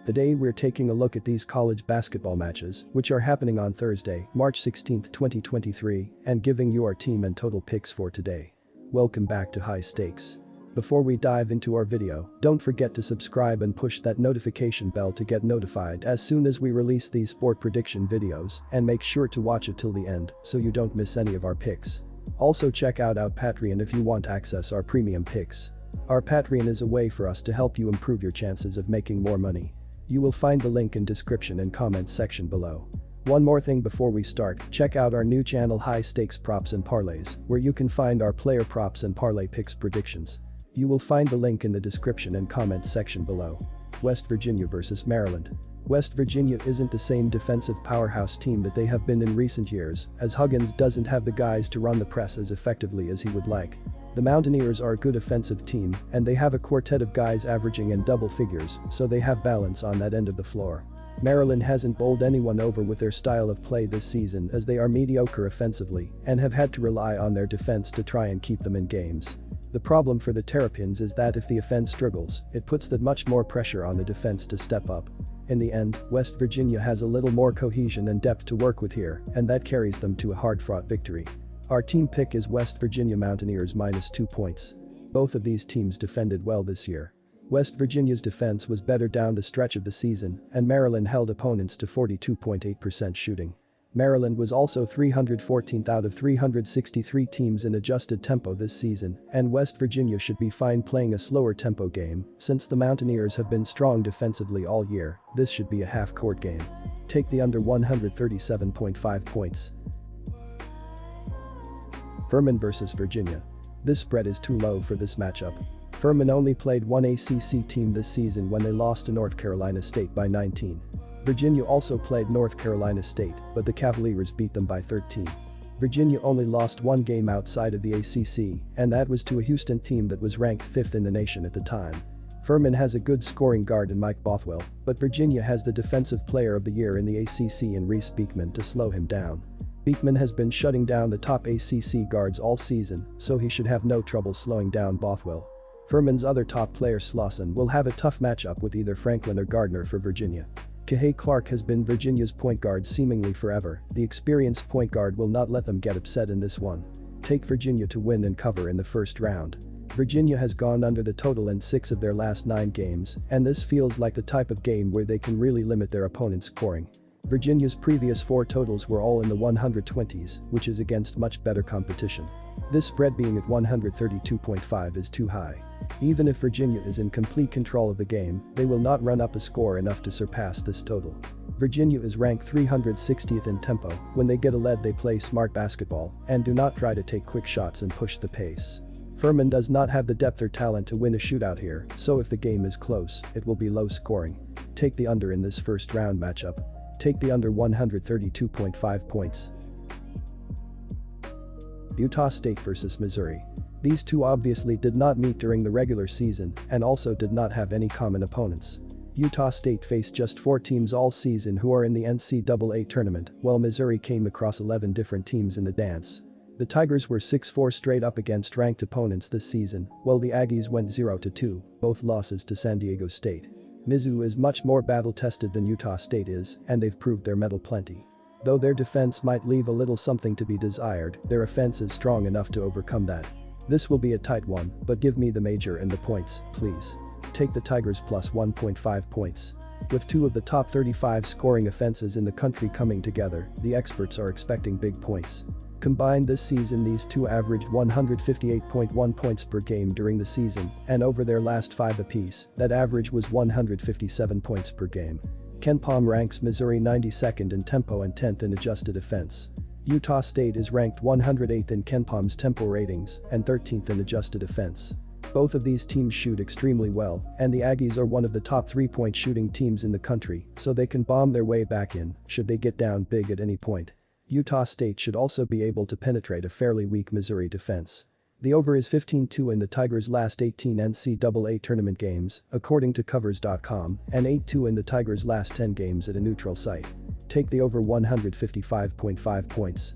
Today we're taking a look at these college basketball matches, which are happening on Thursday, March 16, 2023, and giving you our team and total picks for today. Welcome back to High Stakes. Before we dive into our video, don't forget to subscribe and push that notification bell to get notified as soon as we release these sport prediction videos, and make sure to watch it till the end so you don't miss any of our picks. Also check out our Patreon if you want to access our premium picks. Our Patreon is a way for us to help you improve your chances of making more money. You will find the link in description and comments section below. One more thing before we start, check out our new channel High Stakes Props and Parlays, where you can find our player props and parlay picks predictions. You will find the link in the description and comments section below. West Virginia vs Maryland. West Virginia isn't the same defensive powerhouse team that they have been in recent years, as Huggins doesn't have the guys to run the press as effectively as he would like. The Mountaineers are a good offensive team, and they have a quartet of guys averaging in double figures, so they have balance on that end of the floor. Maryland hasn't bowled anyone over with their style of play this season, as they are mediocre offensively and have had to rely on their defense to try and keep them in games. The problem for the Terrapins is that if the offense struggles, it puts that much more pressure on the defense to step up. In the end, West Virginia has a little more cohesion and depth to work with here, and that carries them to a hard-fought victory. Our team pick is West Virginia Mountaineers -2 points. Both of these teams defended well this year. West Virginia's defense was better down the stretch of the season, and Maryland held opponents to 42.8% shooting. Maryland was also 314th out of 363 teams in adjusted tempo this season, and West Virginia should be fine playing a slower tempo game. Since the Mountaineers have been strong defensively all year, this should be a half-court game. Take the under 137.5 points. Furman vs Virginia. This spread is too low for this matchup. Furman only played one ACC team this season when they lost to North Carolina State by 19. Virginia also played North Carolina State, but the Cavaliers beat them by 13. Virginia only lost one game outside of the ACC, and that was to a Houston team that was ranked 5th in the nation at the time. Furman has a good scoring guard in Mike Bothwell, but Virginia has the Defensive Player of the Year in the ACC in Reese Beekman to slow him down. Beekman has been shutting down the top ACC guards all season, so he should have no trouble slowing down Bothwell. Furman's other top player Slauson will have a tough matchup with either Franklin or Gardner for Virginia. Kihei Clark has been Virginia's point guard seemingly forever. The experienced point guard will not let them get upset in this one. Take Virginia to win and cover in the first round. Virginia has gone under the total in 6 of their last 9 games, and this feels like the type of game where they can really limit their opponent's scoring. Virginia's previous 4 totals were all in the 120s, which is against much better competition. This spread being at 132.5 is too high. Even if Virginia is in complete control of the game, they will not run up a score enough to surpass this total. Virginia is ranked 360th in tempo. When they get a lead, they play smart basketball and do not try to take quick shots and push the pace. Furman does not have the depth or talent to win a shootout here, so if the game is close, it will be low scoring. Take the under in this first round matchup. Take the under 132.5 points. Utah State vs Missouri. These two obviously did not meet during the regular season and also did not have any common opponents. Utah State faced just 4 teams all season who are in the NCAA tournament, while Missouri came across 11 different teams in the dance. The Tigers were 6-4 straight up against ranked opponents this season, while the Aggies went 0-2, both losses to San Diego State. Mizzou is much more battle-tested than Utah State is, and they've proved their mettle plenty. Though their defense might leave a little something to be desired, their offense is strong enough to overcome that. This will be a tight one, but give me the major and the points, please. Take the Tigers plus 1.5 points. With 2 of the top 35 scoring offenses in the country coming together, the experts are expecting big points. Combined this season, these two averaged 158.1 points per game during the season, and over their last 5 apiece, that average was 157 points per game. KenPom ranks Missouri 92nd in tempo and 10th in adjusted offense. Utah State is ranked 108th in KenPom's tempo ratings and 13th in adjusted offense. Both of these teams shoot extremely well, and the Aggies are one of the top 3-point shooting teams in the country, so they can bomb their way back in should they get down big at any point. Utah State should also be able to penetrate a fairly weak Missouri defense. The over is 15-2 in the Tigers' last 18 NCAA tournament games, according to Covers.com, and 8-2 in the Tigers' last 10 games at a neutral site. Take the over 155.5 points.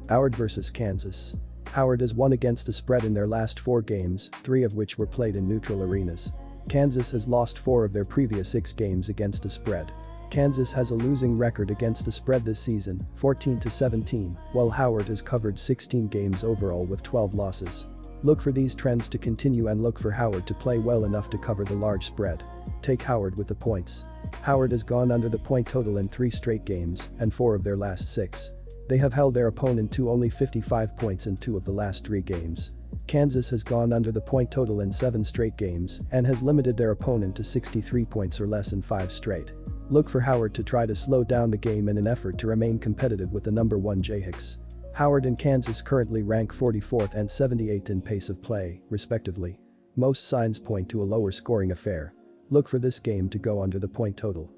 Howard vs Kansas. Howard has won against the spread in their last 4 games, 3 of which were played in neutral arenas. Kansas has lost 4 of their previous 6 games against the spread. Kansas has a losing record against the spread this season, 14-17, while Howard has covered 16 games overall with 12 losses. Look for these trends to continue and look for Howard to play well enough to cover the large spread. Take Howard with the points. Howard has gone under the point total in 3 straight games and 4 of their last 6. They have held their opponent to only 55 points in 2 of the last 3 games. Kansas has gone under the point total in 7 straight games and has limited their opponent to 63 points or less in 5 straight. Look for Howard to try to slow down the game in an effort to remain competitive with the number 1 Jayhawks. Howard and Kansas currently rank 44th and 78th in pace of play, respectively. Most signs point to a lower scoring affair. Look for this game to go under the point total.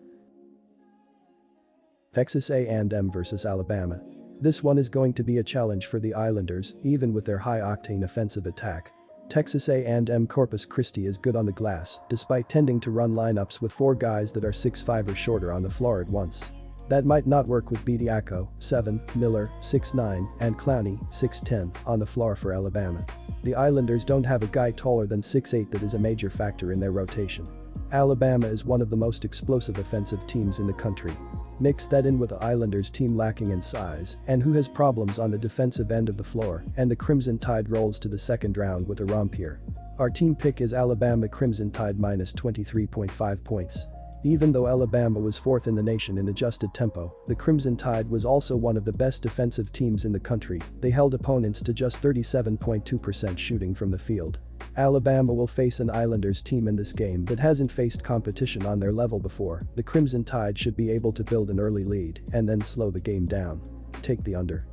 Texas A&M vs Alabama. This one is going to be a challenge for the Islanders, even with their high-octane offensive attack. Texas A&M Corpus Christi is good on the glass, despite tending to run lineups with 4 guys that are 6'5" or shorter on the floor at once. That might not work with Bediako, 7, Miller, 6'9", and Clowney, 6'10", on the floor for Alabama. The Islanders don't have a guy taller than 6'8" that is a major factor in their rotation. Alabama is one of the most explosive offensive teams in the country. Mix that in with the Islanders' team lacking in size and who has problems on the defensive end of the floor, and the Crimson Tide rolls to the second round with a romp here. Our team pick is Alabama Crimson Tide minus 23.5 points. Even though Alabama was 4th in the nation in adjusted tempo, the Crimson Tide was also one of the best defensive teams in the country. They held opponents to just 37.2% shooting from the field. Alabama will face an Islanders team in this game that hasn't faced competition on their level before. The Crimson Tide should be able to build an early lead and then slow the game down. Take the under.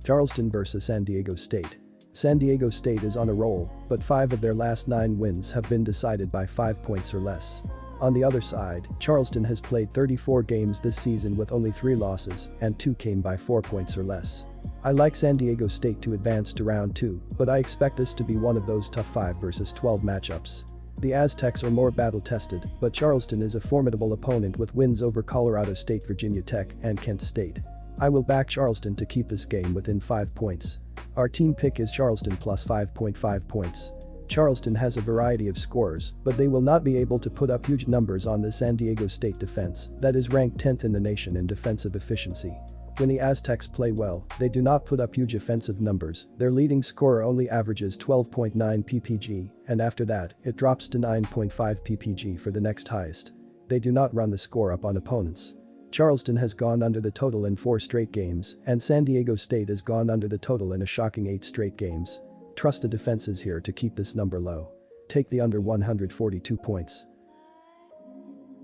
Charleston vs San Diego State. San Diego State is on a roll, but 5 of their last 9 wins have been decided by 5 points or less. On the other side, Charleston has played 34 games this season with only 3 losses, and 2 came by 4 points or less. I like San Diego State to advance to round 2, but I expect this to be one of those tough 5 versus 12 matchups. The Aztecs are more battle-tested, but Charleston is a formidable opponent with wins over Colorado State, Virginia Tech, and Kent State. I will back Charleston to keep this game within 5 points. Our team pick is Charleston plus 5.5 points. Charleston has a variety of scorers, but they will not be able to put up huge numbers on the San Diego State defense that is ranked 10th in the nation in defensive efficiency. When the Aztecs play well, they do not put up huge offensive numbers. Their leading scorer only averages 12.9 ppg, and after that, it drops to 9.5 ppg for the next highest. They do not run the score up on opponents. Charleston has gone under the total in 4 straight games, and San Diego State has gone under the total in a shocking 8 straight games. Trust the defenses here to keep this number low. Take the under 142 points.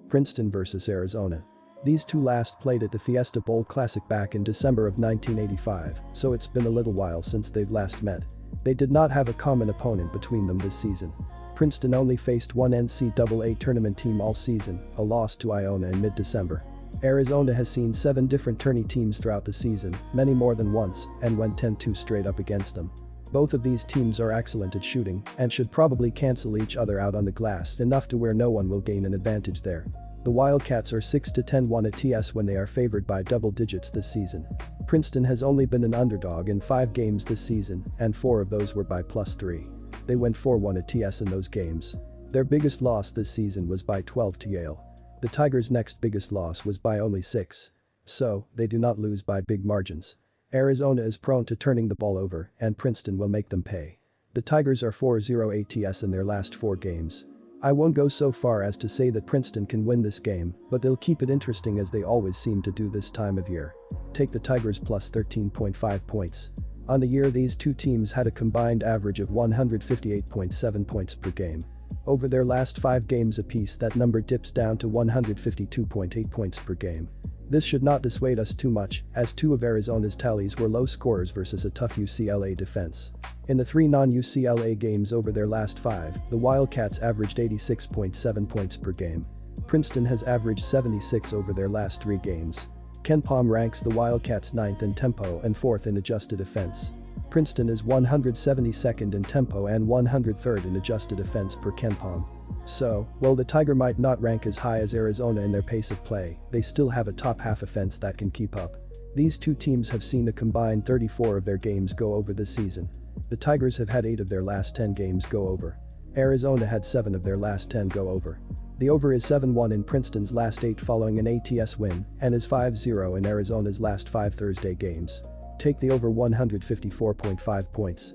Princeton vs Arizona. These two last played at the Fiesta Bowl Classic back in December of 1985, so it's been a little while since they've last met. They did not have a common opponent between them this season. Princeton only faced one NCAA tournament team all season, a loss to Iona in mid-December. Arizona has seen 7 different tourney teams throughout the season, many more than once, and went 10-2 straight up against them. Both of these teams are excellent at shooting and should probably cancel each other out on the glass enough to where no one will gain an advantage there. The Wildcats are 6-10-1 at TS when they are favored by double digits this season. Princeton has only been an underdog in 5 games this season, and 4 of those were by +3. They went 4-1 at TS in those games. Their biggest loss this season was by 12 to Yale. The Tigers' next biggest loss was by only 6. So, they do not lose by big margins. Arizona is prone to turning the ball over, and Princeton will make them pay. The Tigers are 4-0 ATS in their last 4 games. I won't go so far as to say that Princeton can win this game, but they'll keep it interesting as they always seem to do this time of year. Take the Tigers plus 13.5 points. On the year, these two teams had a combined average of 158.7 points per game. Over their last 5 games apiece, that number dips down to 152.8 points per game. This should not dissuade us too much, as 2 of Arizona's tallies were low scorers versus a tough UCLA defense. In the 3 non-UCLA games over their last 5, the Wildcats averaged 86.7 points per game. Princeton has averaged 76 over their last 3 games. KenPom ranks the Wildcats 9th in tempo and 4th in adjusted offense. Princeton is 172nd in tempo and 103rd in adjusted offense per KenPom. So, while the Tiger might not rank as high as Arizona in their pace of play, they still have a top half offense that can keep up. These two teams have seen a combined 34 of their games go over this season. The Tigers have had 8 of their last 10 games go over. Arizona had 7 of their last 10 go over. The over is 7-1 in Princeton's last 8 following an ATS win and is 5-0 in Arizona's last 5 Thursday games. Take the over 154.5 points.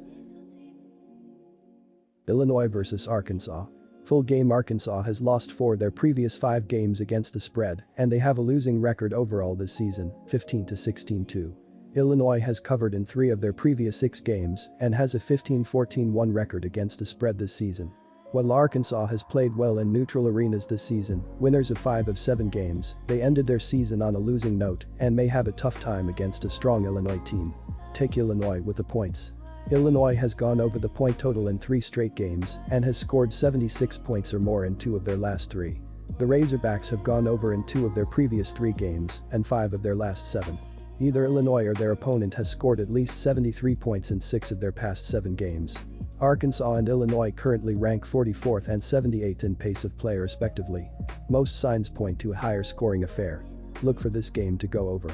Illinois vs Arkansas. Full game. Arkansas has lost 4 of their previous 5 games against the spread, and they have a losing record overall this season, 15-16-2. Illinois has covered in 3 of their previous 6 games and has a 15-14-1 record against the spread this season. While Arkansas has played well in neutral arenas this season, winners of 5 of 7 games, they ended their season on a losing note and may have a tough time against a strong Illinois team. Take Illinois with the points. Illinois has gone over the point total in 3 straight games and has scored 76 points or more in 2 of their last 3. The Razorbacks have gone over in 2 of their previous 3 games and 5 of their last 7. Either Illinois or their opponent has scored at least 73 points in 6 of their past 7 games. Arkansas and Illinois currently rank 44th and 78th in pace of play respectively. Most signs point to a higher scoring affair. Look for this game to go over.